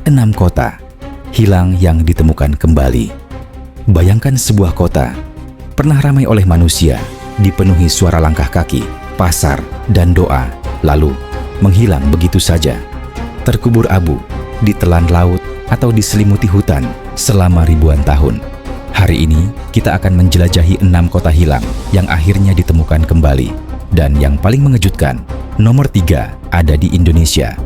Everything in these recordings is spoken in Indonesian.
6 kota hilang yang ditemukan kembali. Bayangkan sebuah kota pernah ramai oleh manusia, dipenuhi suara langkah kaki, pasar, dan doa, lalu menghilang begitu saja. Terkubur abu, ditelan laut, atau diselimuti hutan selama ribuan tahun. Hari ini kita akan menjelajahi 6 kota hilang yang akhirnya ditemukan kembali. Dan yang paling mengejutkan, nomor 3 ada di Indonesia.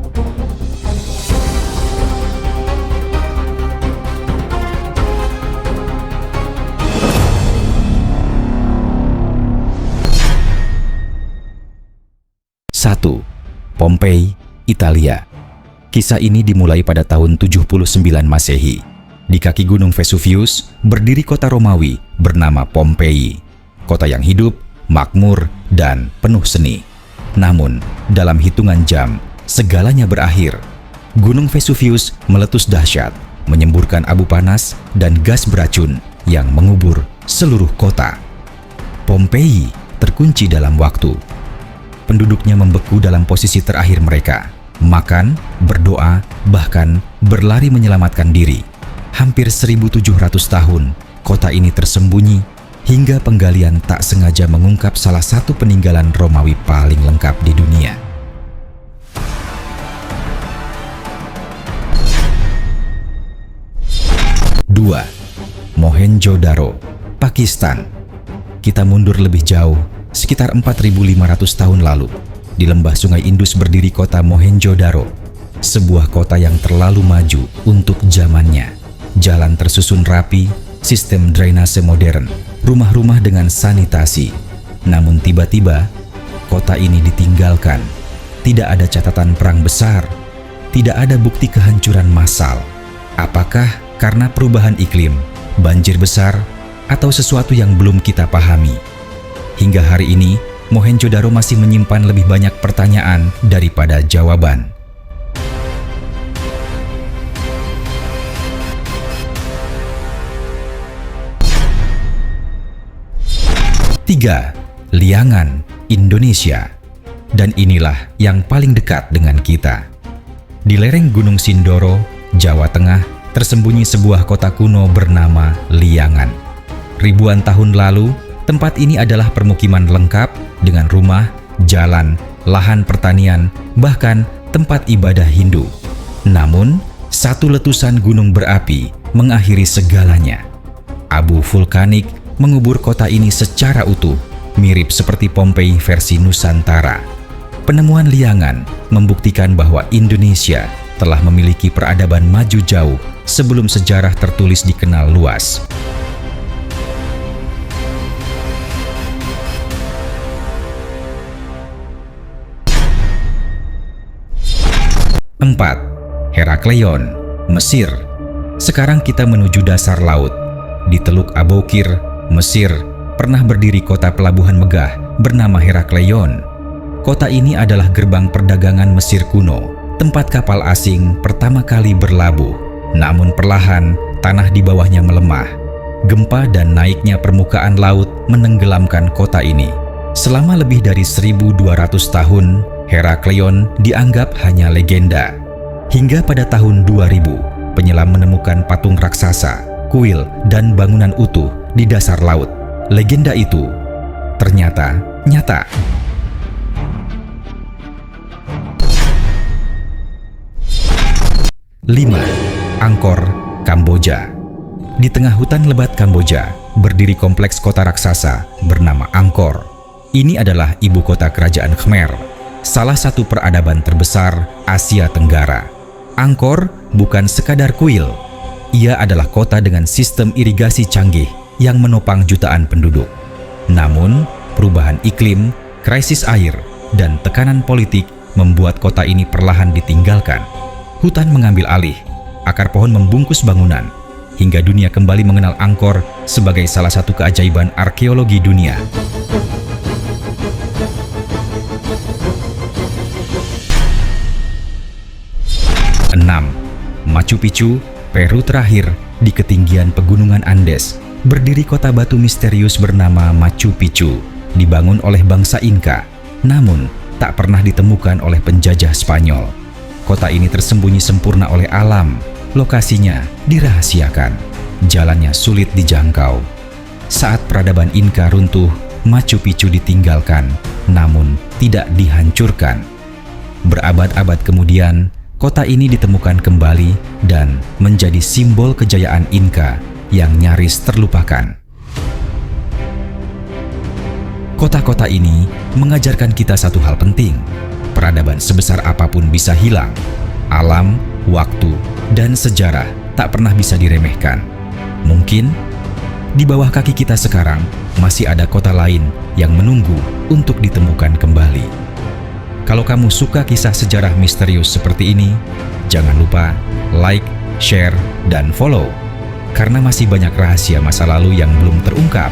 Satu, Pompei, Italia. Kisah ini dimulai pada tahun 79 Masehi. Di kaki Gunung Vesuvius berdiri kota Romawi bernama Pompei. Kota yang hidup, makmur, dan penuh seni. Namun, dalam hitungan jam, segalanya berakhir. Gunung Vesuvius meletus dahsyat, menyemburkan abu panas dan gas beracun yang mengubur seluruh kota. Pompei terkunci dalam waktu. Penduduknya membeku dalam posisi terakhir mereka, makan, berdoa, bahkan berlari menyelamatkan diri. Hampir 1700 tahun, kota ini tersembunyi hingga penggalian tak sengaja mengungkap salah satu peninggalan Romawi paling lengkap di dunia. Dua, Mohenjo-daro, Pakistan. Kita mundur lebih jauh, sekitar 4.500 tahun lalu. Di lembah Sungai Indus berdiri kota Mohenjo-daro, sebuah kota yang terlalu maju untuk zamannya. Jalan tersusun rapi, sistem drainase modern, rumah-rumah dengan sanitasi. Namun tiba-tiba, kota ini ditinggalkan. Tidak ada catatan perang besar, tidak ada bukti kehancuran massal. Apakah karena perubahan iklim, banjir besar, atau sesuatu yang belum kita pahami? Hingga hari ini, Mohenjo-daro masih menyimpan lebih banyak pertanyaan daripada jawaban. Tiga, Liangan, Indonesia. Dan inilah yang paling dekat dengan kita. Di lereng Gunung Sindoro, Jawa Tengah, tersembunyi sebuah kota kuno bernama Liangan. Ribuan tahun lalu, tempat ini adalah permukiman lengkap dengan rumah, jalan, lahan pertanian, bahkan tempat ibadah Hindu. Namun, satu letusan gunung berapi mengakhiri segalanya. Abu vulkanik mengubur kota ini secara utuh, mirip seperti Pompei versi Nusantara. Penemuan Liangan membuktikan bahwa Indonesia telah memiliki peradaban maju jauh sebelum sejarah tertulis dikenal luas. 4. Herakleion, Mesir. Sekarang kita menuju dasar laut. Di Teluk Aboukir, Mesir, pernah berdiri kota pelabuhan megah bernama Herakleion. Kota ini adalah gerbang perdagangan Mesir kuno, tempat kapal asing pertama kali berlabuh. Namun perlahan, tanah di bawahnya melemah. Gempa dan naiknya permukaan laut menenggelamkan kota ini. Selama lebih dari 1200 tahun, Herakleion dianggap hanya legenda. Hingga pada tahun 2000, penyelam menemukan patung raksasa, kuil, dan bangunan utuh di dasar laut. Legenda itu ternyata nyata. 5. Angkor, Kamboja. Di tengah hutan lebat Kamboja, berdiri kompleks kota raksasa bernama Angkor. Ini adalah ibu kota kerajaan Khmer, salah satu peradaban terbesar Asia Tenggara. Angkor bukan sekadar kuil, ia adalah kota dengan sistem irigasi canggih yang menopang jutaan penduduk. Namun, perubahan iklim, krisis air, dan tekanan politik membuat kota ini perlahan ditinggalkan. Hutan mengambil alih, akar pohon membungkus bangunan, hingga dunia kembali mengenal Angkor sebagai salah satu keajaiban arkeologi dunia. 6. Machu Picchu, Peru. Terakhir, di ketinggian pegunungan Andes, berdiri kota batu misterius bernama Machu Picchu, dibangun oleh bangsa Inka, namun tak pernah ditemukan oleh penjajah Spanyol. kota ini tersembunyi sempurna oleh alam. Lokasinya dirahasiakan, jalannya sulit dijangkau. Saat peradaban Inka runtuh, Machu Picchu ditinggalkan, namun tidak dihancurkan. Berabad-abad kemudian, kota ini ditemukan kembali dan menjadi simbol kejayaan Inka yang nyaris terlupakan. Kota-kota ini mengajarkan kita satu hal penting. Peradaban sebesar apapun bisa hilang. Alam, waktu, dan sejarah tak pernah bisa diremehkan. Mungkin di bawah kaki kita sekarang masih ada kota lain yang menunggu untuk ditemukan kembali. Kalau kamu suka kisah sejarah misterius seperti ini, jangan lupa like, share, dan follow. Karena masih banyak rahasia masa lalu yang belum terungkap.